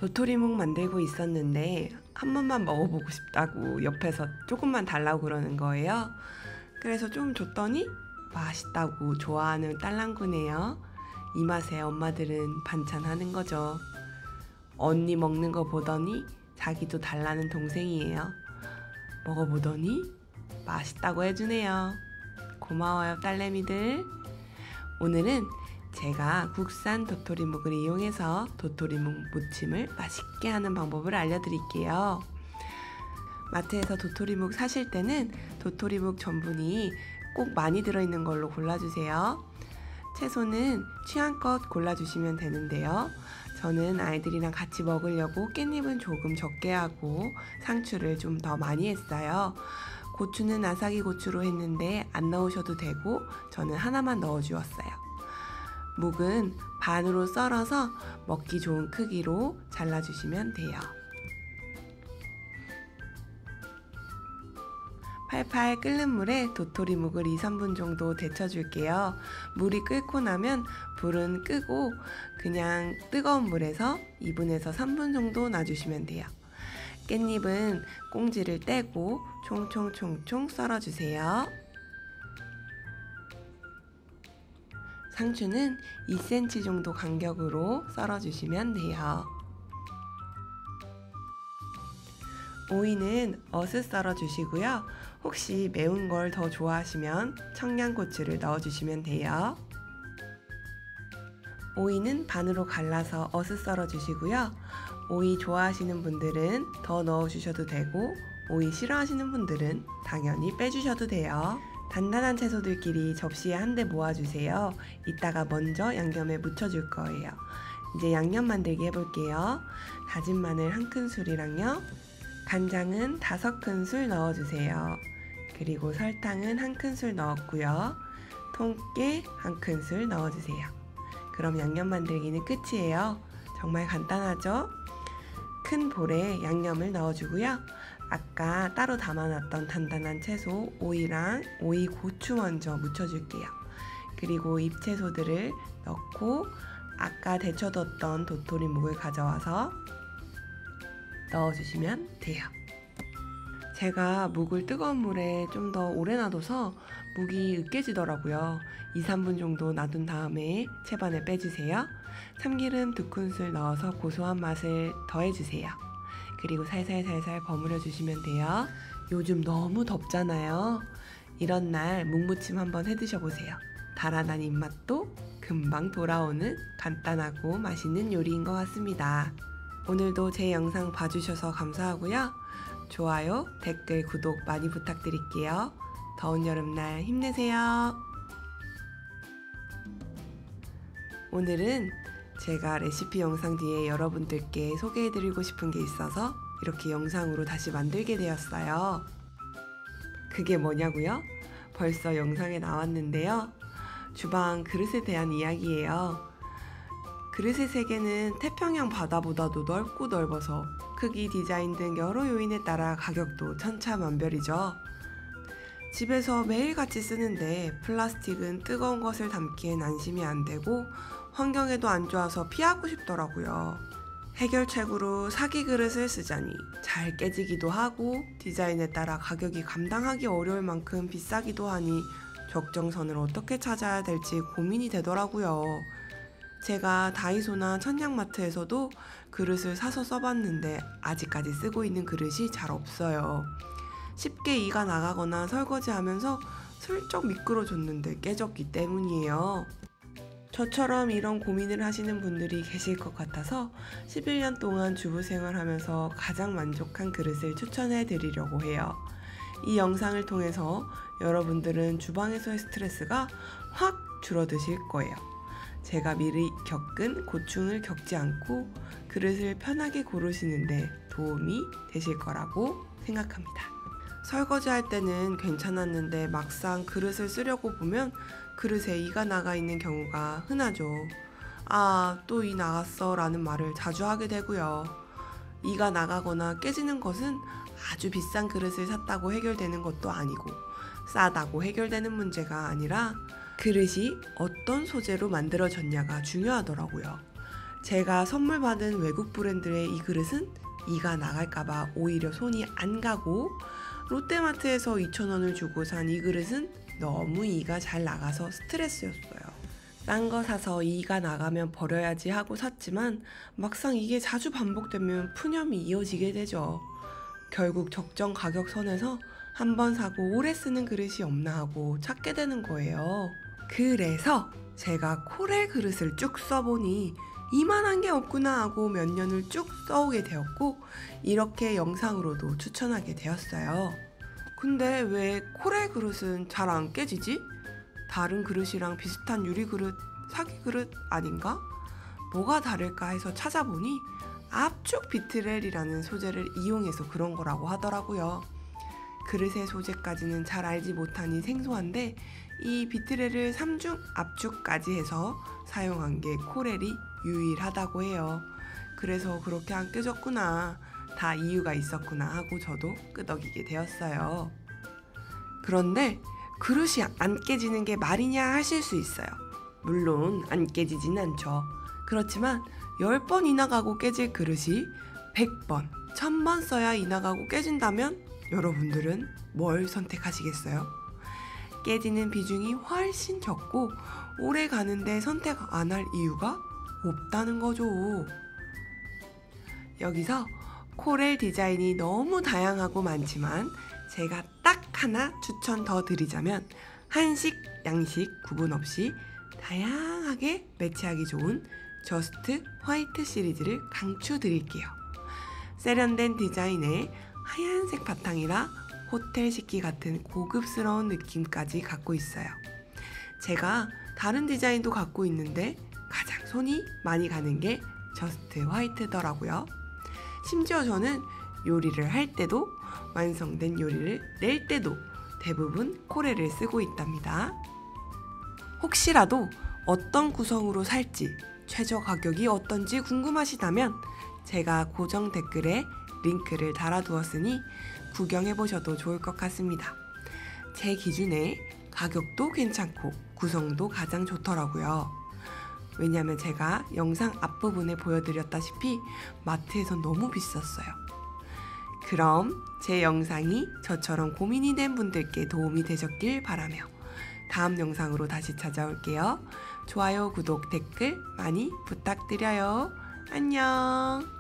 도토리묵 만들고 있었는데 한 번만 먹어보고 싶다고 옆에서 조금만 달라고 그러는 거예요. 그래서 좀 줬더니 맛있다고 좋아하는 딸랑구네요. 이 맛에 엄마들은 반찬하는 거죠. 언니 먹는 거 보더니 자기도 달라는 동생이에요. 먹어보더니 맛있다고 해주네요. 고마워요, 딸내미들. 오늘은 제가 국산 도토리묵을 이용해서 도토리묵 무침을 맛있게 하는 방법을 알려드릴게요. 마트에서 도토리묵 사실 때는 도토리묵 전분이 꼭 많이 들어있는 걸로 골라주세요. 채소는 취향껏 골라주시면 되는데요. 저는 아이들이랑 같이 먹으려고 깻잎은 조금 적게 하고 상추를 좀 더 많이 했어요. 고추는 아삭이 고추로 했는데 안 넣으셔도 되고 저는 하나만 넣어주었어요. 묵은 반으로 썰어서 먹기 좋은 크기로 잘라주시면 돼요. 팔팔 끓는 물에 도토리묵을 2~3분 정도 데쳐줄게요. 물이 끓고 나면 불은 끄고 그냥 뜨거운 물에서 2분에서 3분 정도 놔주시면 돼요. 깻잎은 꽁지를 떼고 총총총총 썰어주세요. 상추는 2cm 정도 간격으로 썰어주시면 돼요. 오이는 어슷 썰어주시고요. 혹시 매운 걸 더 좋아하시면 청양고추를 넣어주시면 돼요. 오이는 반으로 갈라서 어슷 썰어주시고요. 오이 좋아하시는 분들은 더 넣어주셔도 되고 오이 싫어하시는 분들은 당연히 빼주셔도 돼요. 단단한 채소들끼리 접시에 한데 모아주세요. 이따가 먼저 양념에 묻혀줄 거예요. 이제 양념 만들기 해볼게요. 다진 마늘 1큰술이랑요. 간장은 5큰술 넣어주세요. 그리고 설탕은 1큰술 넣었고요. 통깨 1큰술 넣어주세요. 그럼 양념 만들기는 끝이에요. 정말 간단하죠? 큰 볼에 양념을 넣어주고요. 아까 따로 담아놨던 단단한 채소 오이랑 오이 고추 먼저 묻혀줄게요. 그리고 잎채소들을 넣고 아까 데쳐뒀던 도토리묵을 가져와서 넣어주시면 돼요. 제가 묵을 뜨거운 물에 좀 더 오래 놔둬서 묵이 으깨지더라고요. 2~3분 정도 놔둔 다음에 채반에 빼주세요. 참기름 2큰술 넣어서 고소한 맛을 더해주세요. 그리고 살살살살 버무려 주시면 돼요. 요즘 너무 덥잖아요. 이런 날 묵무침 한번 해 드셔보세요. 달아난 입맛도 금방 돌아오는 간단하고 맛있는 요리인 것 같습니다. 오늘도 제 영상 봐주셔서 감사하고요. 좋아요, 댓글, 구독 많이 부탁드릴게요. 더운 여름날 힘내세요. 오늘은 제가 레시피 영상 뒤에 여러분들께 소개해드리고 싶은 게 있어서 이렇게 영상으로 다시 만들게 되었어요. 그게 뭐냐고요? 벌써 영상에 나왔는데요. 주방 그릇에 대한 이야기예요. 그릇의 세계는 태평양 바다보다도 넓고 넓어서 크기, 디자인 등 여러 요인에 따라 가격도 천차만별이죠. 집에서 매일같이 쓰는데 플라스틱은 뜨거운 것을 담기엔 안심이 안 되고 환경에도 안 좋아서 피하고 싶더라고요. 해결책으로 사기 그릇을 쓰자니 잘 깨지기도 하고 디자인에 따라 가격이 감당하기 어려울 만큼 비싸기도 하니 적정선을 어떻게 찾아야 될지 고민이 되더라고요. 제가 다이소나 천양마트에서도 그릇을 사서 써봤는데 아직까지 쓰고 있는 그릇이 잘 없어요. 쉽게 이가 나가거나 설거지하면서 슬쩍 미끄러졌는데 깨졌기 때문이에요. 저처럼 이런 고민을 하시는 분들이 계실 것 같아서 11년 동안 주부생활하면서 가장 만족한 그릇을 추천해 드리려고 해요. 이 영상을 통해서 여러분들은 주방에서의 스트레스가 확 줄어드실 거예요. 제가 미리 겪은 고충을 겪지 않고 그릇을 편하게 고르시는데 도움이 되실 거라고 생각합니다. 설거지할 때는 괜찮았는데 막상 그릇을 쓰려고 보면 그릇에 이가 나가 있는 경우가 흔하죠. 아, 또 이 나갔어 라는 말을 자주 하게 되고요. 이가 나가거나 깨지는 것은 아주 비싼 그릇을 샀다고 해결되는 것도 아니고 싸다고 해결되는 문제가 아니라 그릇이 어떤 소재로 만들어졌냐가 중요하더라고요. 제가 선물 받은 외국 브랜드의 이 그릇은 이가 나갈까봐 오히려 손이 안 가고, 롯데마트에서 2,000원을 주고 산 이 그릇은 너무 이가 잘 나가서 스트레스였어요. 딴 거 사서 이가 나가면 버려야지 하고 샀지만 막상 이게 자주 반복되면 푸념이 이어지게 되죠. 결국 적정 가격 선에서 한 번 사고 오래 쓰는 그릇이 없나 하고 찾게 되는 거예요. 그래서 제가 코렐 그릇을 쭉 써보니 이만한 게 없구나 하고 몇 년을 쭉 써오게 되었고, 이렇게 영상으로도 추천하게 되었어요. 근데 왜 코렐 그릇은 잘 안 깨지지? 다른 그릇이랑 비슷한 유리 그릇, 사기 그릇 아닌가? 뭐가 다를까 해서 찾아보니 압축 비트렐이라는 소재를 이용해서 그런 거라고 하더라고요. 그릇의 소재까지는 잘 알지 못하니 생소한데, 이 비트렐을 3중 압축까지 해서 사용한 게 코렐이 유일하다고 해요. 그래서 그렇게 안 깨졌구나, 다 이유가 있었구나 하고 저도 끄덕이게 되었어요. 그런데 그릇이 안 깨지는 게 말이냐 하실 수 있어요. 물론 안 깨지진 않죠. 그렇지만 10번 이나가고 깨질 그릇이 100번, 1000번 써야 이나가고 깨진다면 여러분들은 뭘 선택하시겠어요? 깨지는 비중이 훨씬 적고 오래 가는데 선택 안 할 이유가 없다는 거죠. 여기서 코렐 디자인이 너무 다양하고 많지만 제가 딱 하나 추천 더 드리자면, 한식, 양식 구분 없이 다양하게 매치하기 좋은 저스트 화이트 시리즈를 강추드릴게요. 세련된 디자인에 하얀색 바탕이라 호텔 식기 같은 고급스러운 느낌까지 갖고 있어요. 제가 다른 디자인도 갖고 있는데 가장 손이 많이 가는 게 저스트 화이트더라고요. 심지어 저는 요리를 할 때도 완성된 요리를 낼 때도 대부분 코렐을 쓰고 있답니다. 혹시라도 어떤 구성으로 살지, 최저 가격이 어떤지 궁금하시다면 제가 고정 댓글에 링크를 달아두었으니 구경해보셔도 좋을 것 같습니다. 제 기준에 가격도 괜찮고 구성도 가장 좋더라고요. 왜냐면 제가 영상 앞부분에 보여드렸다시피 마트에선 너무 비쌌어요. 그럼 제 영상이 저처럼 고민이 된 분들께 도움이 되셨길 바라며 다음 영상으로 다시 찾아올게요. 좋아요, 구독, 댓글 많이 부탁드려요. 안녕.